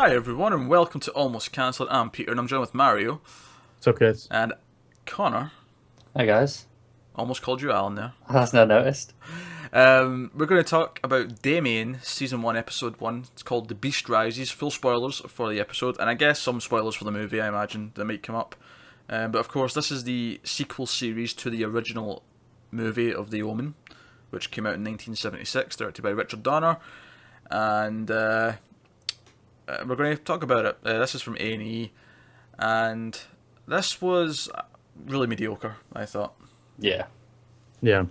Hi everyone and welcome to Almost Cancelled. I'm Peter and I'm joined with Mario It's okay. and Connor. Hi guys. Almost called you Alan there. That's not noticed. We're going to talk about Damien, Season 1, Episode 1. It's called The Beast Rises. Full spoilers for the episode, and I guess some spoilers for the movie, I imagine, that might come up. But of course, this is the sequel series to the original movie of The Omen, which came out in 1976, directed by Richard Donner. And we're going to talk about it. This is from A&E, and this was really mediocre, I thought. Yeah. Yeah.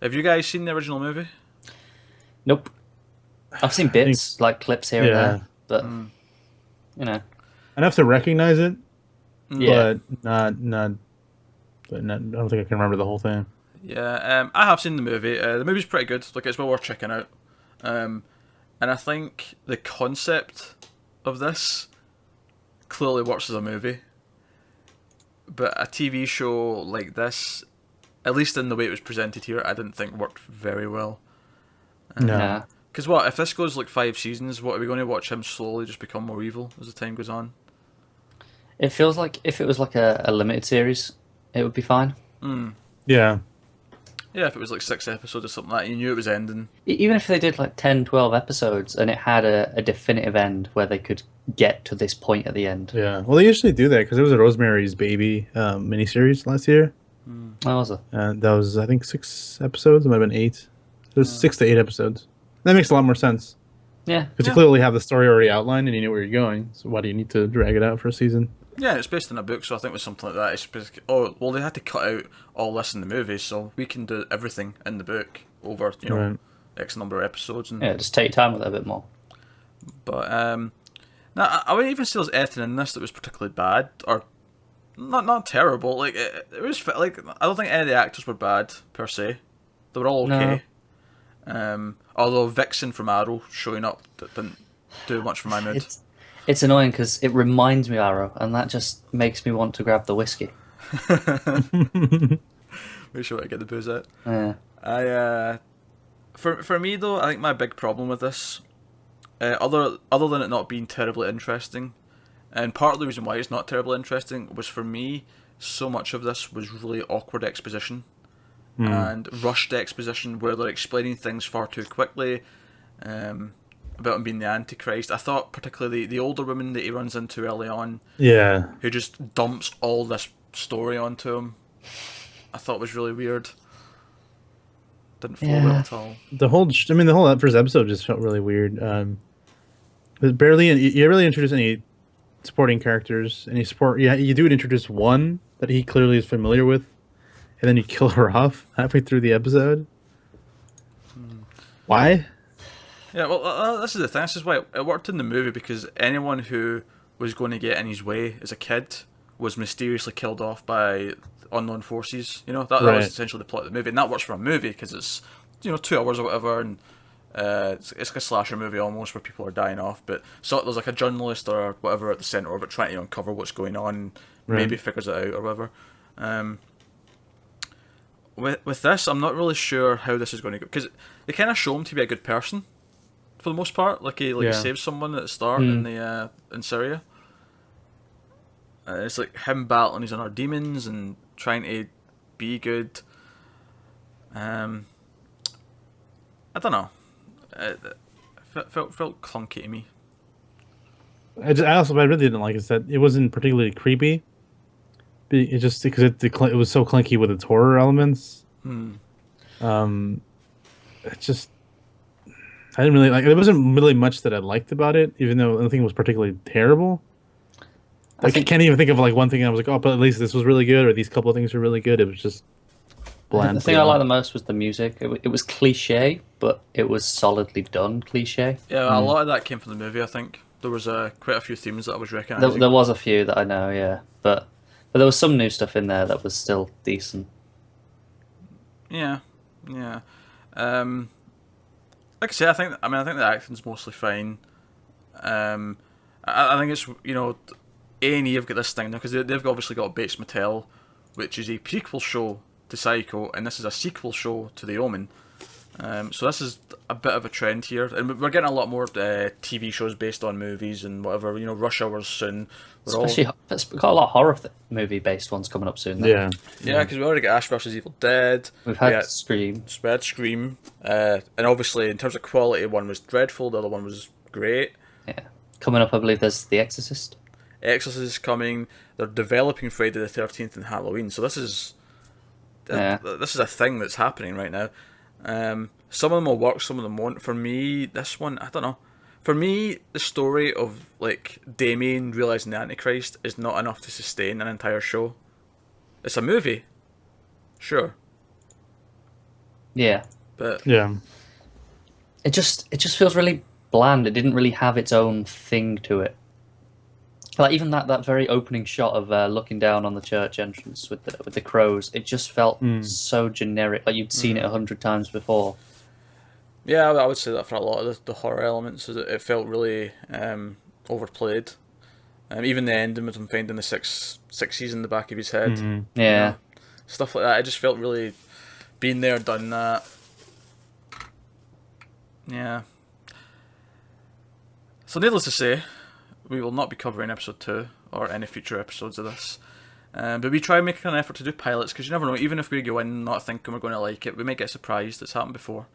Have you guys seen the original movie? Nope. I've seen bits, like clips here and there, but you know. Enough to recognize it, Yeah. but not. I don't think I can remember the whole thing. Yeah, I have seen the movie. The movie's pretty good. Like, it's well worth checking out. And I think the concept of this clearly works as a movie. But a TV show like this, at least in the way it was presented here, I didn't think worked very well. No. Nah. Because what, if this goes like 5 seasons, what are we going to watch him slowly just become more evil as the time goes on? It feels like if it was like a limited series, it would be fine. Yeah. Yeah, if it was like 6 episodes or something like that, you knew it was ending. Even if they did like 10, 12 episodes and it had a definitive end where they could get to this point at the end. Yeah. Well, they usually do that because there was a Rosemary's Baby miniseries last year. What was it? And that was, I think, 6 episodes. It might have been 8. There's 6 to 8 episodes. That makes a lot more sense. Yeah. Because you clearly have the story already outlined and you know where you're going. So why do you need to drag it out for a season? Yeah, it's based on a book, so I think with something like that, it's basically, oh, well, they had to cut out all this in the movie, so we can do everything in the book over, Right. X number of episodes. And, Yeah, just take your time with it a bit more. But, now, I wouldn't even say there's anything in this that was particularly bad, or not terrible. Like, it was, like, I don't think any of the actors were bad, per se. They were all okay. Although Vixen from Arrow showing up didn't do much for my mood. It's annoying because it reminds me of Arrow, and that just makes me want to grab the whiskey. Make sure I get the booze out. Yeah. For me though, I think my big problem with this, other than it not being terribly interesting, and part of the reason why it's not terribly interesting was for me, so much of this was really awkward exposition and rushed exposition where they're explaining things far too quickly. About him being the Antichrist. I thought particularly the older woman that he runs into early on, Yeah. who just dumps all this story onto him, I thought was really weird. Didn't flow well at all. The whole first episode just felt really weird. There's barely, you really introduce any supporting characters. Yeah, you do introduce one that he clearly is familiar with, and then you kill her off halfway through the episode. Why? Yeah, well, this is the thing. This is why it worked in the movie, because anyone who was going to get in his way as a kid was mysteriously killed off by unknown forces. You know, that was essentially the plot of the movie, and that works for a movie because it's 2 hours or whatever, and it's like a slasher movie almost where people are dying off. But so there's like a journalist or whatever at the center of it trying to uncover what's going on, and maybe figures it out or whatever. With this, I'm not really sure how this is going to go, because they kind of show him to be a good person. For the most part, like he saves someone at the start in Syria. It's like him battling his inner demons and trying to be good. I don't know. It felt clunky to me. I really didn't like it. That it wasn't particularly creepy. It just because it was so clunky with its horror elements. It just. I didn't really like. There wasn't really much that I liked about it, even though nothing was particularly terrible. I can't even think of like one thing. I was like, oh, but at least this was really good, or these couple of things were really good. It was just bland. The thing I liked the most was the music. It was cliche, but it was solidly done cliche. Yeah, a lot of that came from the movie. I think there was quite a few themes that I was recognising. There was a few that I know, yeah, but there was some new stuff in there that was still decent. Yeah. Like I say, I think the acting's mostly fine. I think it's A&E have got this thing now because they've obviously got Bates Motel, which is a prequel show to Psycho, and this is a sequel show to The Omen. So this is a bit of a trend here, and we're getting a lot more TV shows based on movies and whatever. Rush Hour's soon. Especially, it's got a lot of horror movie based ones coming up soon. Though. Yeah. Yeah, because we already got Ash vs Evil Dead. We've had Scream. We had Scream, and obviously in terms of quality, one was dreadful, the other one was great. Yeah, coming up, I believe there's The Exorcist. Exorcist is coming. They're developing Friday the 13th and Halloween, so this is a thing that's happening right now. Some of them will work, some of them won't. For me, this one, I don't know. For me, the story of like Damien realizing the Antichrist is not enough to sustain an entire show. It's a movie, sure, Yeah, but Yeah. it just feels really bland. It didn't really have its own thing to it. Like even that very opening shot of looking down on the church entrance with the crows, it just felt so generic. Like you'd seen it 100 times before. yeah, I would say that for a lot of the horror elements, is it felt really overplayed. Even the ending with him finding the sixes in the back of his head, Yeah, stuff like that. It just felt really been there, done that. Yeah. So needless to say, we will not be covering episode 2 or any future episodes of this. But we try and make an effort to do pilots, because you never know, even if we go in not thinking we're going to like it, we may get surprised. It's happened before.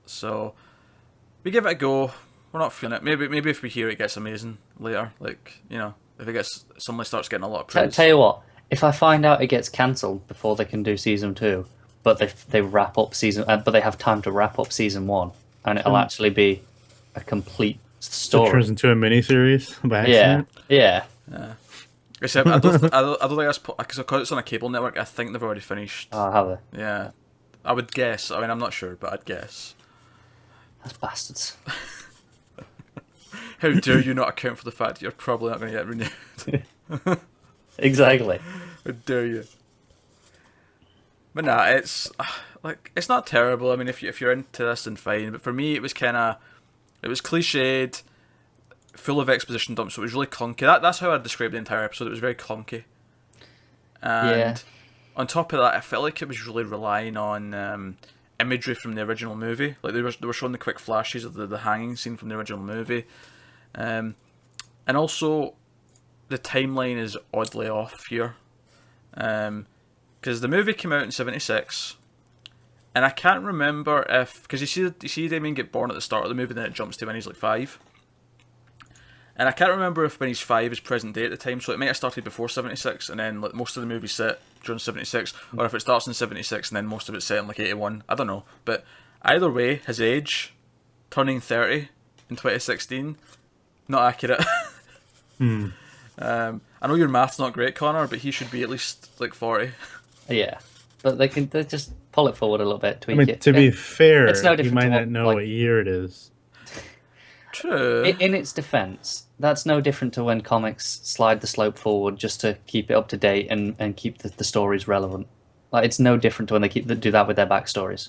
So we give it a go. We're not feeling it. Maybe if we hear it gets amazing later, like, if it suddenly starts getting a lot of praise. tell you what, if I find out it gets cancelled before they can do season 2, but they wrap up but they have time to wrap up season 1, and it'll actually be a complete story. It turns into a miniseries by accident. Yeah. Except I don't think that's because it's on a cable network. I think they've already finished. Oh, have they? Yeah, I would guess. I mean, I'm not sure, but I'd guess. That's bastards. How dare you not account for the fact that you're probably not going to get renewed? Exactly. How dare you? But nah, it's not terrible. I mean, if you're into this, then fine. But for me, it was cliched, full of exposition dumps. So it was really clunky. That's how I'd describe the entire episode. It was very clunky. And on top of that, I felt like it was really relying on imagery from the original movie. Like they were showing the quick flashes of the hanging scene from the original movie. And also, the timeline is oddly off here. Because the movie came out in 1976, and I can't remember because you see Damien get born at the start of the movie, then it jumps to when he's like 5. And I can't remember if when he's 5 is present day at the time, so it might have started before 1976, and then like most of the movie's set during 1976, or if it starts in 1976 and then most of it's set in like 1981. I don't know, but either way, his age, turning 30 in 2016, not accurate. I know your math's not great, Connor, but he should be at least like 40. Yeah, but they just pull it forward a little bit, tweak I mean, it. to be fair, it's no you different might to not know what year it is. True. In its defense, that's no different to when comics slide the slope forward just to keep it up to date and keep the stories relevant. Like, it's no different to when they do that with their backstories.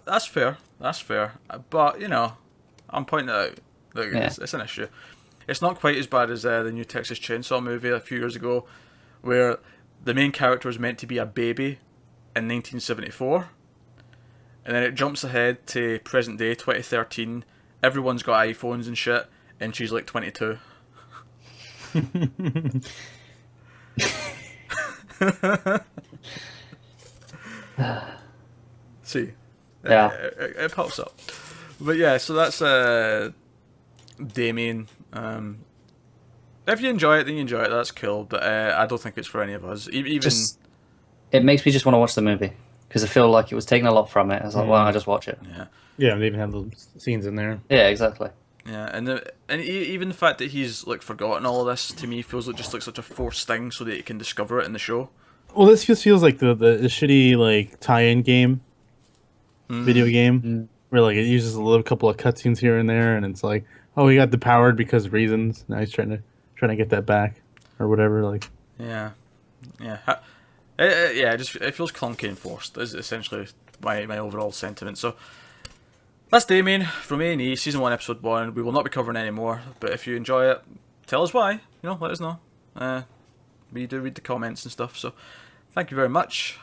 That's fair. But I'm pointing it out. Like, it's an issue. It's not quite as bad as the new Texas Chainsaw movie a few years ago, where the main character was meant to be a baby in 1974, and then it jumps ahead to present day 2013. Everyone's got iPhones and shit, and she's like 22. See, yeah, it pops up. But yeah, so that's Damien. If you enjoy it, then you enjoy it. That's cool. But I don't think it's for any of us. It makes me just want to watch the movie because I feel like it was taking a lot from it. I was like, why don't I just watch it? Yeah, and they even have those scenes in there. Yeah, exactly. Yeah, and even the fact that he's like forgotten all of this to me feels like just like such a forced thing so that he can discover it in the show. Well, this just feels like the shitty like tie-in game, video game, where like it uses a little couple of cutscenes here and there, and it's like, oh, he got depowered because of reasons. Now he's trying to get that back or whatever. Like, yeah. It feels clunky and forced. Is essentially my overall sentiment. So that's Damien from A&E, season 1, episode 1. We will not be covering any more, but if you enjoy it, tell us why. Let us know. We do read the comments and stuff. So thank you very much.